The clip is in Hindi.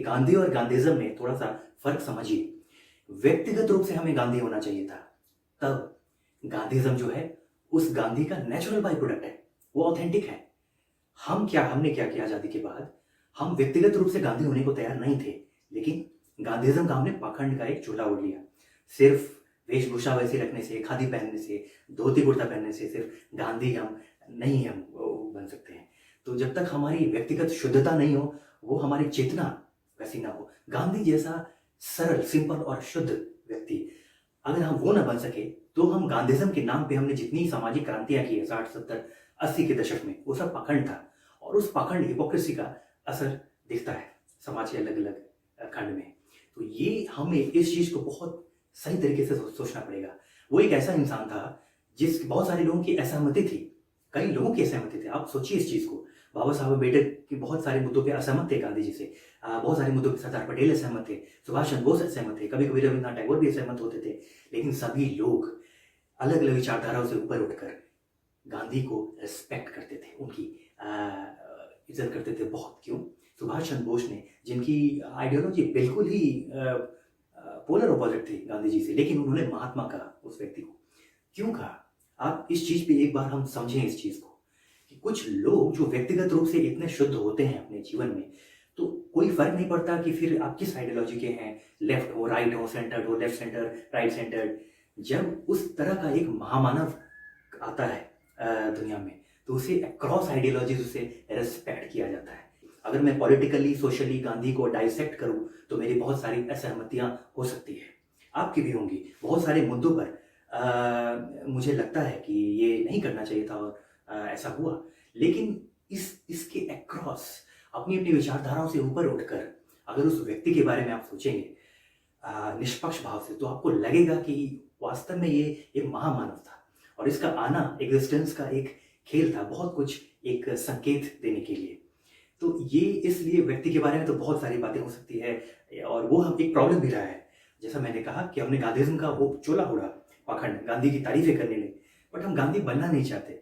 गांधी और गांधीज्म में थोड़ा सा फर्क समझिए। व्यक्तिगत रूप से हमें गांधी होना चाहिए था, तब गांधीज्म जो है उस गांधी का नेचुरल बाई प्रोडक्ट है, वो ऑथेंटिक है। हमने क्या किया आजादी के बाद? हम व्यक्तिगत रूप से गांधी होने को तैयार नहीं थे, लेकिन गांधीज्म का हमने पाखंड का एक चोला ओढ़ लिया। सिर्फ वेशभूषा वैसी रखने से, खादी पहनने से, धोती कुर्ता पहनने से सिर्फ गांधी हम वो बन सकते हैं। तो जब तक हमारी व्यक्तिगत शुद्धता नहीं हो, वो हमारी चेतना वैसी ना हो, गांधी जैसा सरल, सिंपल और शुद्ध व्यक्ति अगर हम वो ना बन सके, तो हम गांधीज्म के नाम पे हमने जितनी सामाजिक क्रांतियां की है 60, 70, 80 के दशक में, वो सब पाखंड था। और उस पाखंड हिपोक्रेसी का असर दिखता है समाज के अलग अलग खंड में। तो ये हमें इस चीज को बहुत सही तरीके से सोचना पड़ेगा। वो एक ऐसा इंसान था जिस बहुत सारे लोगों की असहमति थी, कई लोगों की असहमति थी। आप सोचिए इस चीज को, बाबा साहब अम्बेडकर की बहुत सारे मुद्दों पे असहमत थे गांधी जी से, बहुत सारे मुद्दों पे सरदार पटेल असहमत थे, सुभाष चंद्र बोस असहमत थे, कभी कभी रविन्द्रनाथ टैगोर भी असहमत होते थे। लेकिन सभी लोग अलग अलग विचारधाराओं से ऊपर उठकर गांधी को रिस्पेक्ट करते थे, उनकी इज्जत करते थे। बहुत क्यों? सुभाष चंद्र बोस ने, जिनकी आइडियोलॉजी बिल्कुल ही पोलर अपोजिट थी गांधी जी से, लेकिन उन्होंने महात्मा कहा उस व्यक्ति को। क्यों कहा? आप इस चीज पे एक बार हम समझें इस चीज को, कि कुछ लोग जो व्यक्तिगत रूप से इतने शुद्ध होते हैं अपने जीवन में, तो कोई फर्क नहीं पड़ता कि फिर आप किस आइडियोलॉजी के हैं, लेफ्ट हो, राइट हो, सेंटर हो, लेफ्ट सेंटर, राइट सेंटर। जब उस तरह का एक महामानव आता है दुनिया में, तो उसे अक्रॉस आइडियोलॉजीज उसे रेस्पेक्ट किया जाता है। अगर मैं पॉलिटिकली, सोशली गांधी को डाइसेक्ट करूं, तो मेरी बहुत सारी असहमतियां हो सकती है, आपकी भी होंगी। बहुत सारे मुद्दों पर मुझे लगता है कि ये नहीं करना चाहिए था और ऐसा हुआ। लेकिन इसके अक्रॉस अपनी अपनी विचारधाराओं से ऊपर उठकर अगर उस व्यक्ति के बारे में आप सोचेंगे निष्पक्ष भाव से, तो आपको लगेगा कि वास्तव में ये एक महामानव था और इसका आना एग्जिस्टेंस का एक खेल था, बहुत कुछ एक संकेत देने के लिए। तो ये इसलिए व्यक्ति के बारे में तो बहुत सारी बातें हो सकती है, और वो हम एक प्रॉब्लम भी रहा है। जैसा मैंने कहा कि हमने गांधीज्म का वो चोला ओढ़ा, पाखंड, गांधी की तारीफें करने लगे, बट हम गांधी बनना नहीं चाहते।